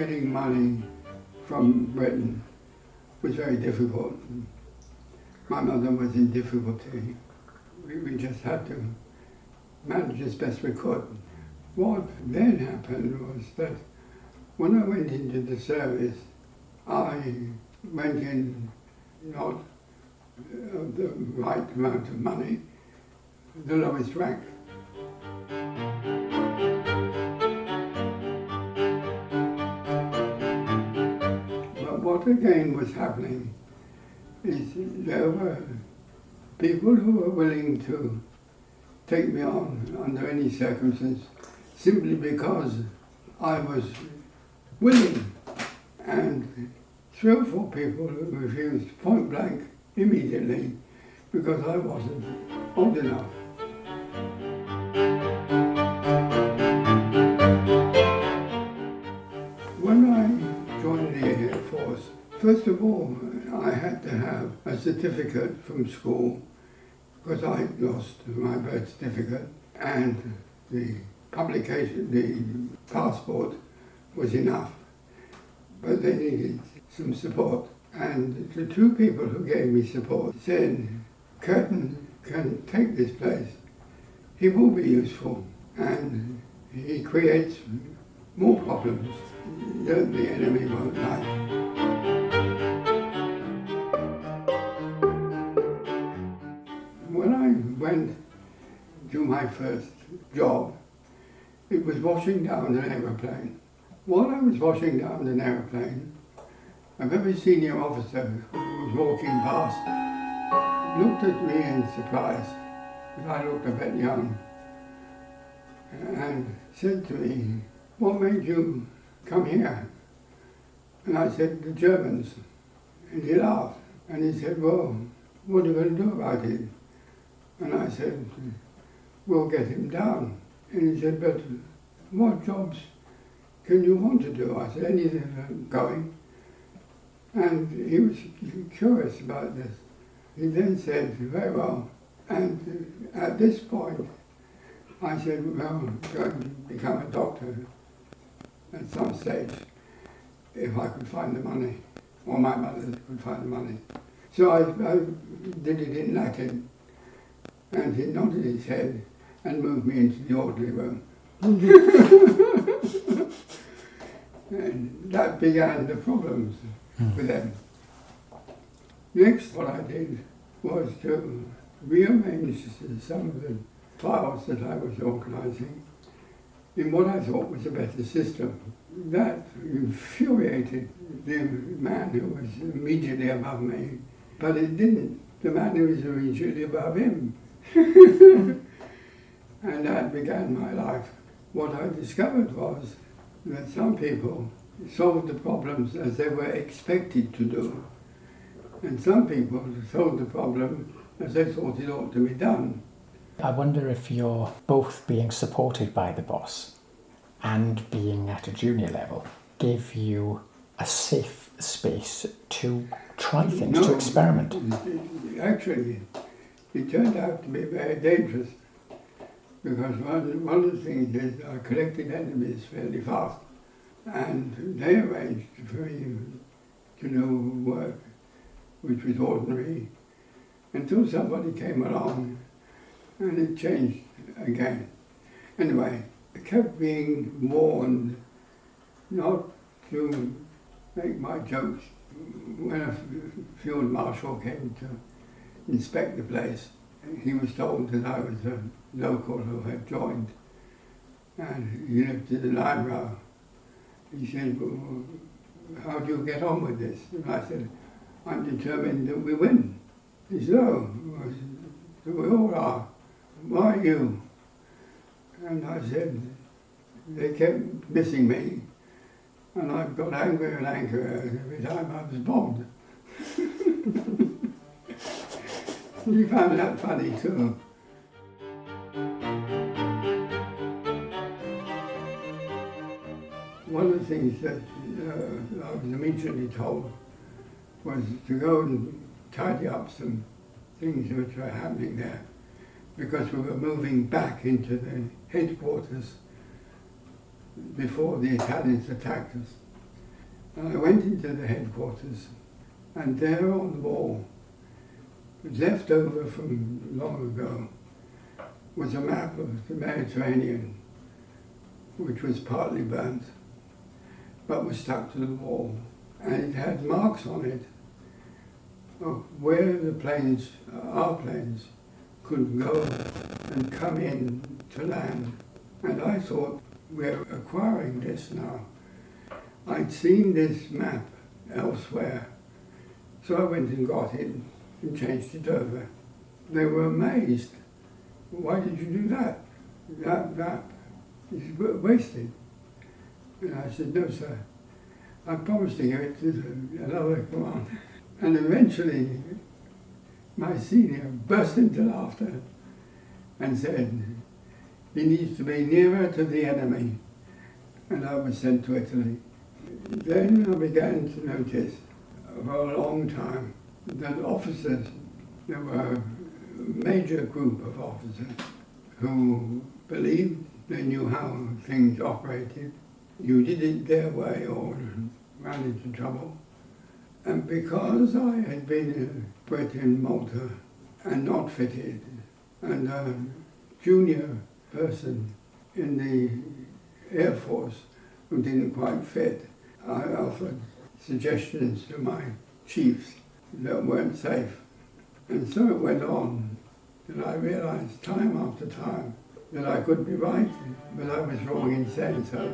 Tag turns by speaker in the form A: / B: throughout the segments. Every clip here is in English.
A: getting money from Britain was very difficult. My mother was in difficulty. We just had to manage as best we could. What then happened was that when I went into the service, I went in not the right amount of money, the lowest rank. But what again was happening is there were people who were willing to take me on under any circumstance simply because I was willing, and 3 or 4 people refused point blank immediately because I wasn't old enough. When I joined the Air Force, first of all, I had to have a certificate from school because I lost my birth certificate, and the publication, the passport was enough, but they needed some support. And the 2 people who gave me support said, Kirton can take this place, he will be useful, and he creates more problems that the enemy won't like. When I went to my first job, it was washing down an aeroplane. While I was washing down an aeroplane, a very senior officer who was walking past looked at me in surprise, because I looked a bit young, and said to me, "What made you come here?" And I said, "The Germans." And he laughed, and he said, "Well, what are you going to do about it?" And I said, "We'll get him down." And he said, "But what jobs can you want to do?" I said, "Anything I'm going." And he was curious about this. He then said, "Very well." And at this point, I said, "Well, I'm going to become a doctor at some stage, if I could find the money, or my mother could find the money." So I did it in Latin, and he nodded his head and moved me into the orderly room. And that began the problems with them. Next, what I did was to rearrange some of the files that I was organising in what I thought was a better system. That infuriated the man who was immediately above me, but it didn't. The man who was immediately above him. And that began my life. What I discovered was that some people solved the problems as they were expected to do, and some people solved the problem as they thought it ought to be done.
B: I wonder if you're both being supported by the boss and being at a junior level gave you a safe space to try things, to experiment.
A: Actually, it turned out to be very dangerous, because one of the things is I collected enemies fairly fast, and they arranged for me to do work which was ordinary until somebody came along and it changed again. Anyway, I kept being warned not to make my jokes. When a field marshal came to inspect the place, he was told that I was a local who had joined, and he lifted an eyebrow. He said, "Well, how do you get on with this?" And I said, "I'm determined that we win." He said, "Oh, we all are. Why you?" And I said, "They kept missing me, and I got angrier and angrier every time I was bombed." He found that funny too. One of the things that I was immediately told was to go and tidy up some things which were happening there, because we were moving back into the headquarters before the Italians attacked us. And I went into the headquarters, and there on the wall, left over from long ago, was a map of the Mediterranean, which was partly burnt, but was stuck to the wall. And it had marks on it of where the planes, our planes, could go and come in to land. And I thought, we're acquiring this now. I'd seen this map elsewhere, so I went and got it and changed it over. They were amazed. Why did you do that? That map is wasted. And I said, no, sir. I promised to give it to another command. And eventually, my senior burst into laughter and said, he needs to be nearer to the enemy. And I was sent to Italy. Then I began to notice, for a long time, that officers, there were a major group of officers who believed they knew how things operated. You did it their way or ran into trouble. And because I had been bred in Malta and not fitted, and a junior person in the Air Force who didn't quite fit, I offered suggestions to my chiefs that weren't safe. And so it went on, that I realized time after time that I could be right, but I was wrong in saying so.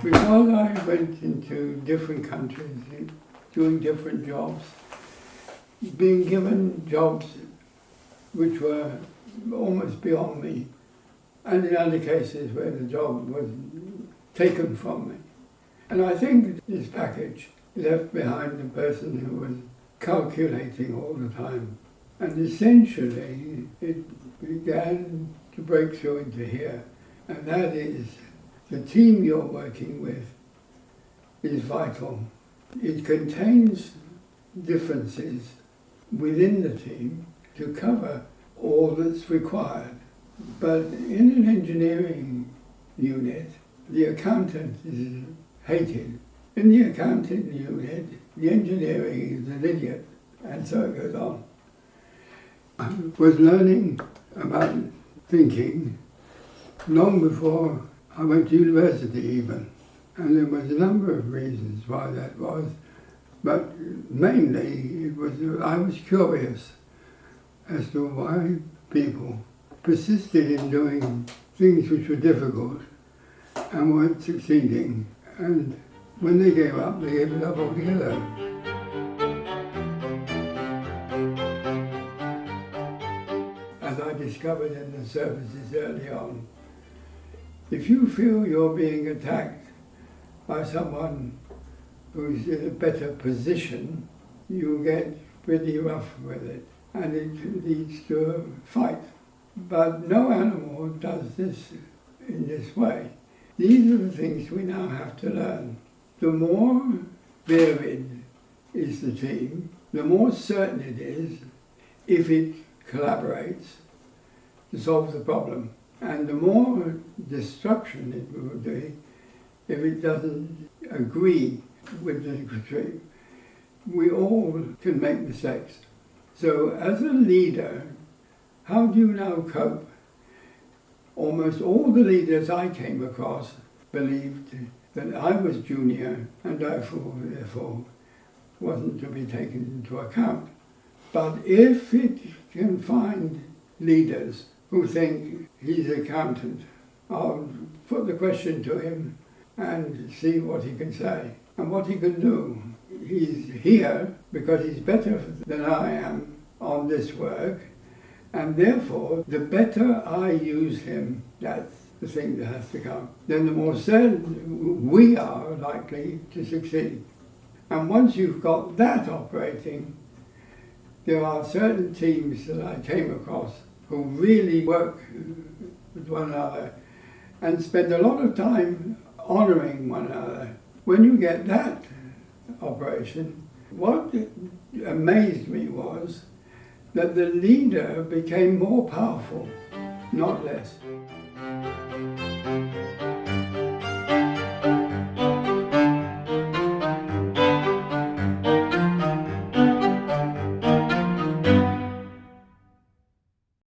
A: Because I went into different countries, doing different jobs, being given jobs which were almost beyond me, and in other cases where the job was taken from me. And I think this package left behind a person who was calculating all the time. And essentially, it began to break through into here. And that is, the team you're working with is vital. It contains differences within the team to cover all that's required. But in an engineering unit, the accountant is hated. In the accounting unit, the engineering is an idiot, and so it goes on. I was learning about thinking long before I went to university even, and there was a number of reasons why that was, but mainly it was I was curious as to why people persisted in doing things which were difficult and weren't succeeding, and when they gave up, they gave it up altogether. As I discovered in the services early on, if you feel you're being attacked by someone who's in a better position, you get pretty rough with it, and it leads to a fight. But no animal does this in this way. These are the things we now have to learn. The more varied is the team, the more certain it is if it collaborates to solve the problem. And the more destruction it will do if it doesn't agree with the extreme. We all can make mistakes. So as a leader, how do you now cope? Almost all the leaders I came across believed that I was junior and therefore wasn't to be taken into account. But if it can find leaders who think he's accountant, I'll put the question to him and see what he can say and what he can do. He's here because he's better than I am on this work, and therefore the better I use him, that's the thing that has to come, then the more certain we are likely to succeed. And once you've got that operating, there are certain teams that I came across who really work with one another and spend a lot of time honouring one another. When you get that operation, what amazed me was that the leader became more powerful, not less.